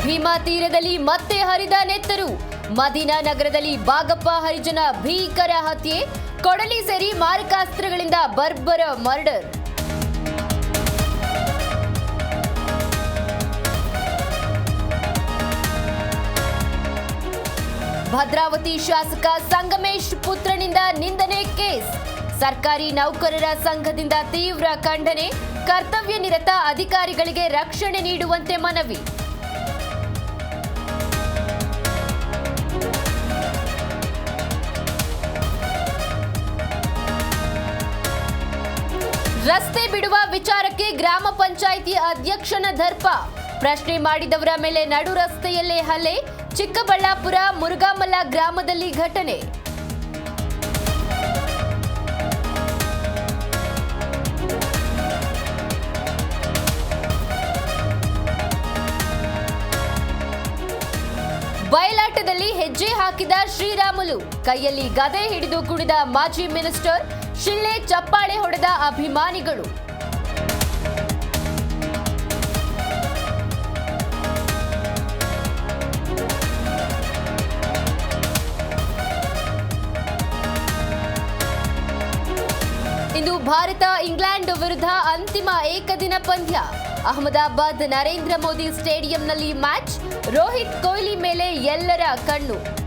ಭೀಮಾ ತೀರದಲ್ಲಿ ಮತ್ತೆ ಹರಿದ ನೆತ್ತರು. ಮದೀನಾ ನಗರದಲ್ಲಿ ಬಾಗಪ್ಪ ಹರಿಜನ ಭೀಕರ ಹತ್ಯೆ. ಕೊಡಲಿ ಸೇರಿ ಮಾರಕಾಸ್ತ್ರಗಳಿಂದ ಬರ್ಬರ ಮರ್ಡರ್. ಭದ್ರಾವತಿ ಶಾಸಕ ಸಂಗಮೇಶ್ ಪುತ್ರನಿಂದ ನಿಂದನೆ ಕೇಸ್. ಸರ್ಕಾರಿ ನೌಕರರ ಸಂಘದಿಂದ ತೀವ್ರ ಖಂಡನೆ. ಕರ್ತವ್ಯ ನಿರತ ಅಧಿಕಾರಿಗಳಿಗೆ ರಕ್ಷಣೆ ನೀಡುವಂತೆ ಮನವಿ. ರಸ್ತೆ ಬಿಡುವ ವಿಚಾರಕ್ಕೆ ಗ್ರಾಮ ಪಂಚಾಯಿತಿ ಅಧ್ಯಕ್ಷನ ದರ್ಪ. ಪ್ರಶ್ನೆ ಮಾಡಿದವರ ಮೇಲೆ ನಡು ರಸ್ತೆಯಲ್ಲೇ ಹಲ್ಲೆ. ಚಿಕ್ಕಬಳ್ಳಾಪುರ ಮುರುಗಾಮಲ್ಲ ಗ್ರಾಮದಲ್ಲಿ ಘಟನೆ. ಬಯಲಾಟದಲ್ಲಿ ಹೆಜ್ಜೆ ಹಾಕಿದ ಶ್ರೀರಾಮುಲು. ಕೈಯಲ್ಲಿ ಗದೆ ಹಿಡಿದು ಕುಣಿದ ಮಾಜಿ ಮಿನಿಸ್ಟರ್. ಶಿಳ್ಳೆ ಚಪ್ಪಾಳೆ ಹೊಡೆದ ಅಭಿಮಾನಿಗಳು. ಇಂದು ಭಾರತ ಇಂಗ್ಲೆಂಡ್ ವಿರುದ್ಧ ಅಂತಿಮ ಏಕದಿನ ಪಂದ್ಯ. ಅಹಮದಾಬಾದ್ ನರೇಂದ್ರ ಮೋದಿ ಸ್ಟೇಡಿಯಂನಲ್ಲಿ ಮ್ಯಾಚ್. ರೋಹಿತ್ ಕೊಹ್ಲಿ ಮೇಲೆ ಎಲ್ಲರ ಕಣ್ಣು.